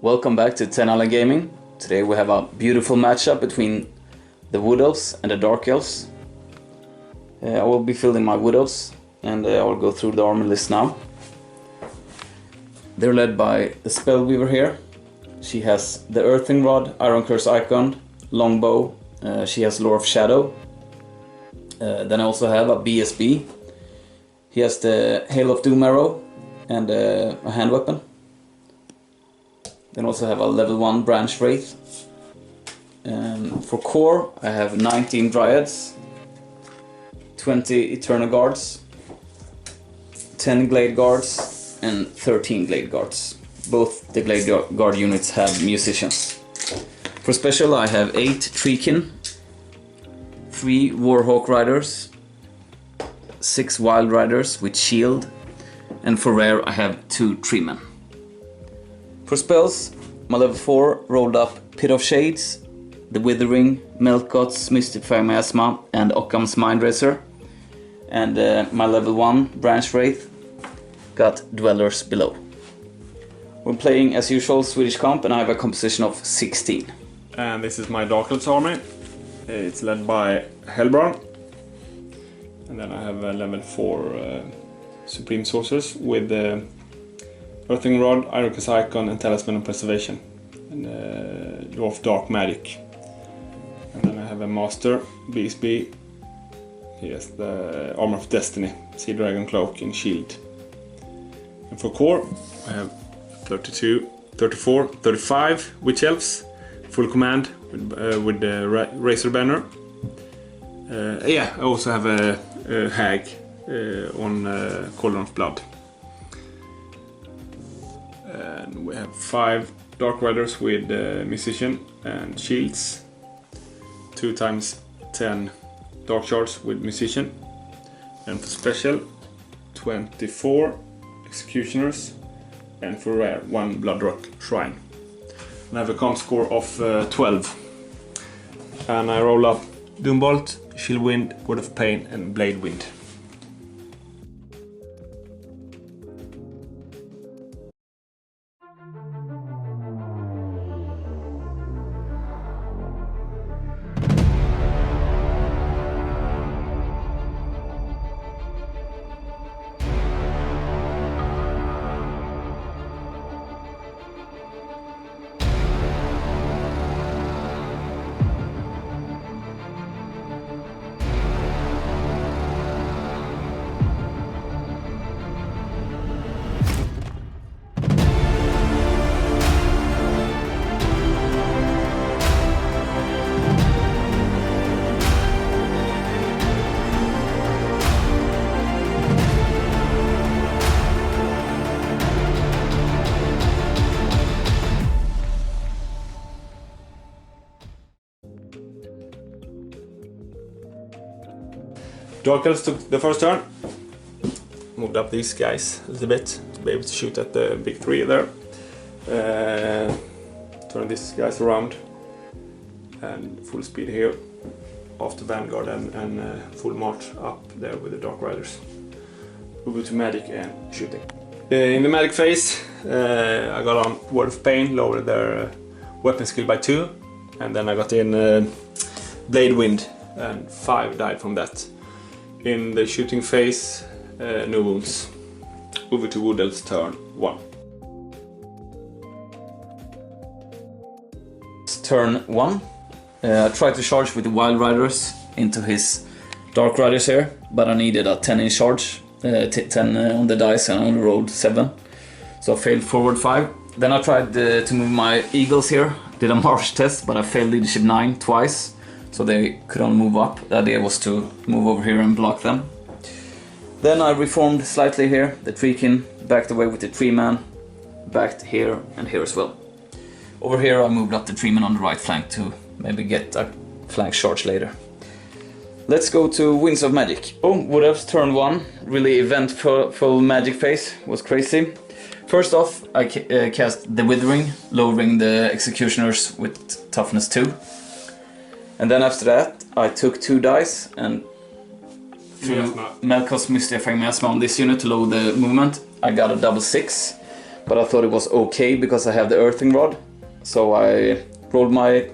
Welcome back to 10 Island Gaming. Today we have a beautiful matchup between the Wood Elves and the Dark Elves. I will be fielding my Wood Elves and I will go through the armor list now. They're led by the Spellweaver here. She has the Earthing Rod, Iron Curse Icon, Longbow. She has Lore of Shadow. Then I also have a BSB. He has the Hail of Doom Arrow and a hand weapon. Then also have a level 1 Branch Wraith. For core I have 19 Dryads, 20 Eternal Guards, 10 Glade Guards and 13 Glade Guards. Both the Glade Guard units have musicians. For special I have 8 Treekin, 3 Warhawk Riders, 6 Wild Riders with shield, and for rare I have 2 Treemen. For spells, my level 4 rolled up Pit of Shades, the Withering, Melkot's Mystifying Miasma and Occam's Mindracer. And my level 1 Branch Wraith got Dwellers Below. We're playing as usual Swedish comp and I have a composition of 16. And this is my Dark Elves army. It's led by Hellbrand. And then I have a level 4 Supreme Sorcerers with Earthing Rod, Iron Curse Icon and Talisman of Preservation. And Dwarf Dark Magic. And then I have a Master, BSB. He has the Armor of Destiny, Sea Dragon Cloak and Shield. And for core I have 32, 34, 35 Witch Elves, full command with the Razor Banner. I also have a Hag on Cauldron of Blood. And we have 5 Dark Riders with Musician and Shields, 2 times 10 Dark Shards with Musician, and for special 24 Executioners, and for rare 1 Bloodrock Shrine. And I have a comp score of 12. And I roll up Doombolt, Chill Wind, Word of Pain and Blade Wind. Dark Elves took the first turn. Moved up these guys a little bit to be able to shoot at the big 3 there. Turn these guys around and full speed here after Vanguard and full march up there with the Dark Riders. Over to Magic and shooting. In the Magic phase I got on Word of Pain, lowered their weapon skill by 2, and then I got in Blade Wind and 5 died from that. In the shooting phase, no wounds. Over to Wood Elves turn 1. Turn 1. I tried to charge with the Wild Riders into his Dark Riders here, but I needed a 10 in charge, 10 on the dice and I only rolled 7. So I failed forward 5. Then I tried to move my Eagles here, did a march test, but I failed leadership 9 twice. So they couldn't move up. The idea was to move over here and block them. Then I reformed slightly here, the Treekin, backed away with the Treeman, backed here and here as well. Over here I moved up the Treeman on the right flank to maybe get a flank charge later. Let's go to Winds of Magic. Oh, Wood Elves turn 1, really eventful magic phase, was crazy. First off I cast the Withering, lowering the Executioners with toughness 2. And then after that, I took 2 dice and threw Melkot's Mystifying Miasma on this unit to lower the movement. I got a double 6. but I thought it was okay because I have the earthing rod. So I rolled my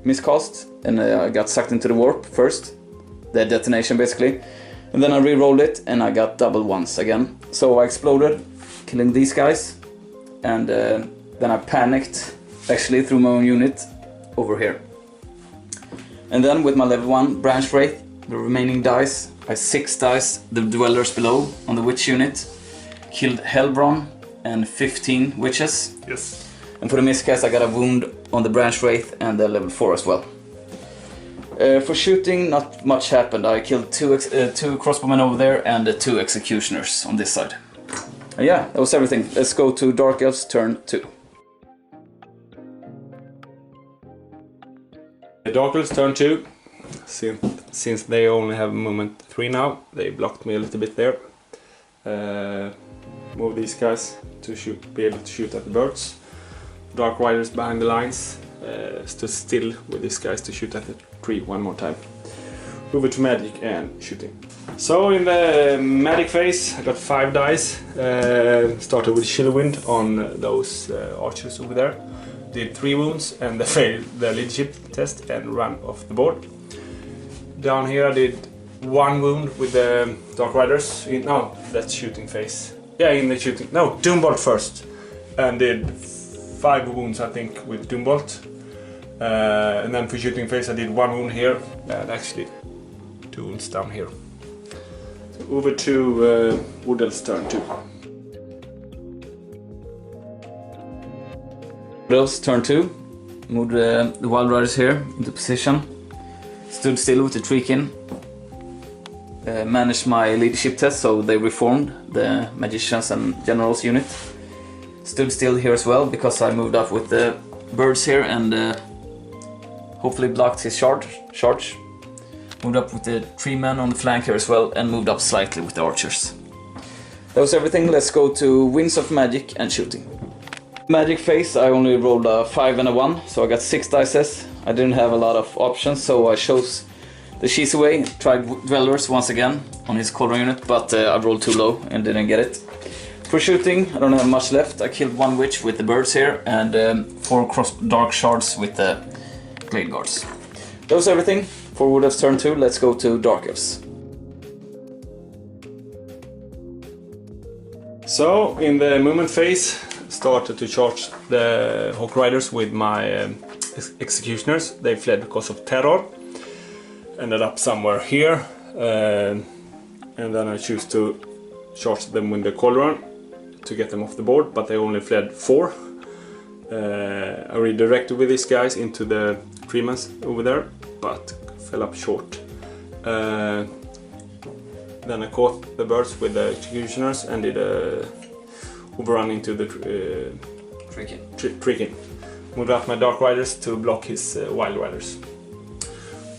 miscast and I got sucked into the warp first, the detonation basically, and then I re-rolled it and I got double ones again. So I exploded, killing these guys, and then I panicked, actually threw my own unit over here. And then with my level 1 branch wraith, the remaining dice, I 6 dice the dwellers below on the witch unit, killed Helbron and 15 witches. Yes. And for the miscast I got a wound on the branch wraith and the level 4 as well. For shooting, not much happened. I killed two crossbowmen over there and 2 executioners on this side. Yeah, that was everything. Let's go to Dark Elves turn 2. The Dark Elves turn 2. Since they only have movement 3 now, they blocked me a little bit there. Move these guys to be able to shoot at the birds. Dark Riders behind the lines. Stood still with these guys to shoot at the tree one more time. Over to magic and shooting. So in the magic phase I got 5 dice. Started with Chill Wind on those archers over there. Did 3 wounds and they failed the leadership test and ran off the board. Down here I did 1 wound with the Dark Riders. No, that's shooting phase. Yeah, in the shooting. No, Doombolt first. And did 5 wounds I think with Doombolt. And then for shooting phase I did 1 wound here and actually 2 wounds down here. So over to Wood Elves turn 2. Wood Elves turn 2. Moved the Wild Riders here into position. Stood still with the Treekin. Managed my leadership test, so they reformed the Magicians and Generals unit. Stood still here as well because I moved up with the birds here and hopefully blocked his charge. Moved up with the 3 men on the flank here as well and moved up slightly with the archers. That was everything. Let's go to Winds of Magic and shooting. Magic phase I only rolled a 5 and a 1, so I got 6 dice. I didn't have a lot of options, so I chose the Shizue, tried Dwellers once again on his Cauldron unit, but I rolled too low and didn't get it. For shooting, I don't have much left. I killed 1 witch with the birds here and 4 dark shards with the Glade Guards. That was everything for Wood Elves turn 2. Let's go to Dark Elves. So in the movement phase, started to charge the Hawk Riders with my executioners. They fled because of terror. Ended up somewhere here, and then I choose to charge them with the Cauldron to get them off the board, but they only fled 4. I redirected with these guys into the Freemans over there, but fell up short. Then I caught the birds with the executioners and did a overrun into the Treekin. Moved up my Dark Riders to block his Wild Riders.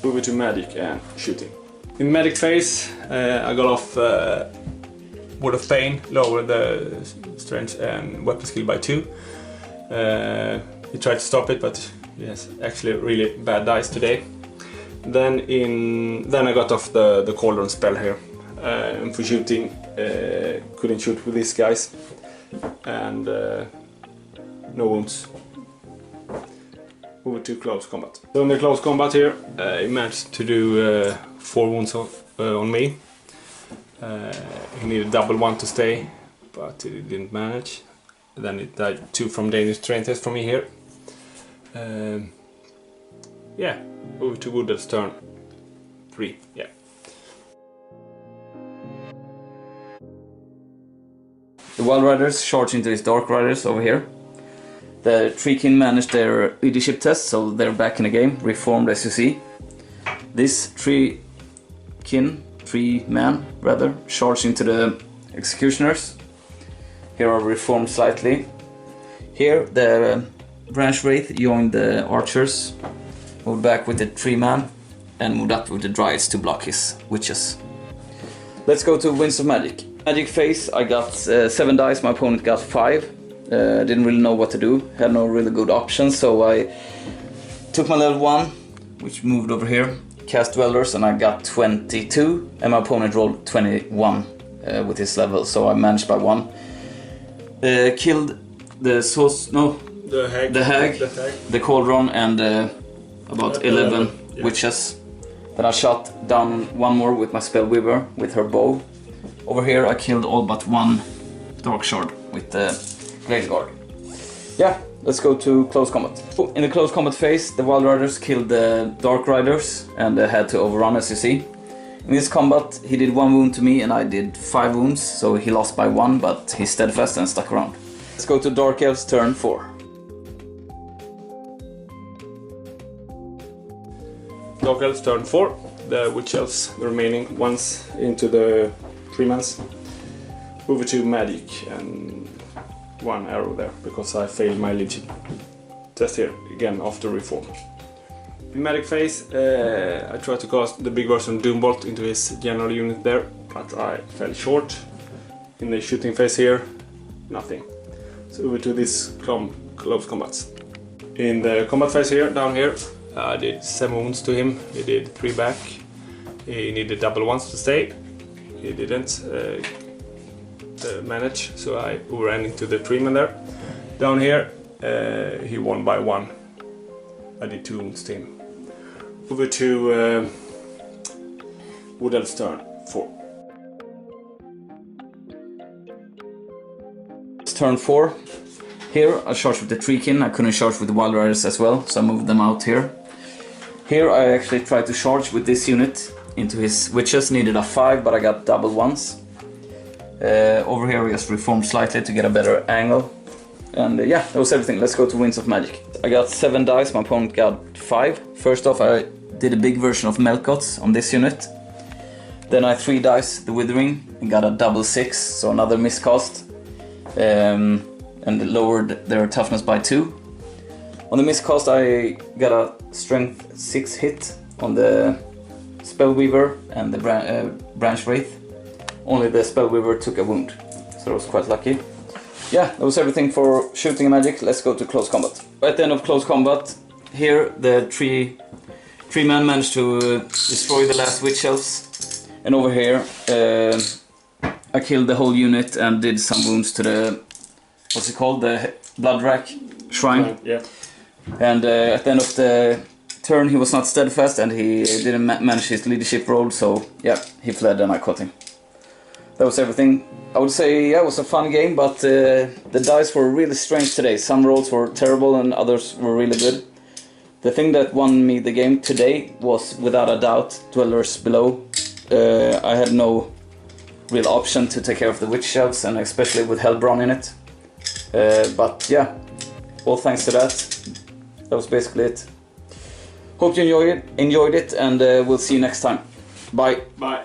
Over to magic and shooting. In magic phase, I got off Word of Pain, lowered the strength and weapon skill by 2. He tried to stop it, but yes, actually really bad dice today. Then I got off the Cauldron spell here. And for shooting, couldn't shoot with these guys, and no wounds. Over to close combat. So in the close combat here, he managed to do 4 wounds on me. He needed double 1 to stay, but he didn't manage. Then it died 2 from dangerous terrain test from me here. Yeah, over to Wood Elves turn 3. Yeah. The Wild Riders charge into his Dark Riders over here. The Treekin managed their leadership test, so they're back in the game, reformed as you see. This 3 man rather, charged into the Executioners. Here are reformed slightly. Here the Branch Wraith joined the Archers, moved back with the 3 man and moved up with the Dryads to block his Witches. Let's go to Winds of Magic. Magic phase, I got 7 dice, my opponent got 5. Didn't really know what to do, had no really good options, so I took my level 1, which moved over here, cast Dwellers, and I got 22, and my opponent rolled 21 with his level, so I managed by 1. Killed the sauce, no, The hag. The cauldron, and about 11 yeah. witches. Then I shot down one more with my spellweaver with her bow. Over here I killed all but one dark shard with the Glade Guard. Yeah, let's go to close combat. In the close combat phase, the Wild Riders killed the Dark Riders and had to overrun, as you see. In this combat, he did 1 wound to me and I did 5 wounds, so he lost by 1, but he's steadfast and stuck around. Let's go to Dark Elves turn 4. Dark Elves turn 4. The Witch Elves, the remaining ones, into the 3-mans. Over to magic and 1 arrow there, because I failed my legion test here, again after reform. In magic phase, I tried to cast the big version Doombolt into his general unit there, but I fell short. In the shooting phase here, nothing. So over to this close combats. In the combat phase here, down here, I did 7 wounds to him. He did 3 back. He needed double ones to stay. He didn't manage, so I overran into the 3-man there. Down here, he won by 1. I did 2 wounds to him. Over to Wood Elf's turn 4. It's turn 4. Here I charged with the Treekin. I couldn't charge with the Wild Riders as well, so I moved them out here. Here I actually tried to charge with this unit into his witches. Needed a 5, but I got double ones. Over here we just reformed slightly to get a better angle. And yeah, that was everything. Let's go to Winds of Magic. I got 7 dice, my opponent got 5. First off, I did a big version of Melkots on this unit. Then I 3 dice the Withering and got a double 6, so another miscast. And lowered their toughness by 2. On the miscast I got a strength 6 hit on the Spellweaver and the Branch Wraith. Only the Spellweaver took a wound, so that was quite lucky. Yeah, that was everything for shooting and magic. Let's go to close combat. At the end of close combat, here the 3-man managed to destroy the last Witch Elves. And over here I killed the whole unit and did some wounds to the, what's it called, the Blood Rack Shrine. Yeah. And at the end of the turn he was not steadfast and he didn't manage his leadership role, so yeah, he fled and I caught him. That was everything. I would say, yeah, it was a fun game, but the dice were really strange today. Some rolls were terrible and others were really good. The thing that won me the game today was, without a doubt, Dwellers Below. I had no real option to take care of the Witch Elves, and especially with Hellbraun in it. But yeah, all thanks to that. That was basically it. Hope you enjoyed it, and we'll see you next time. Bye. Bye.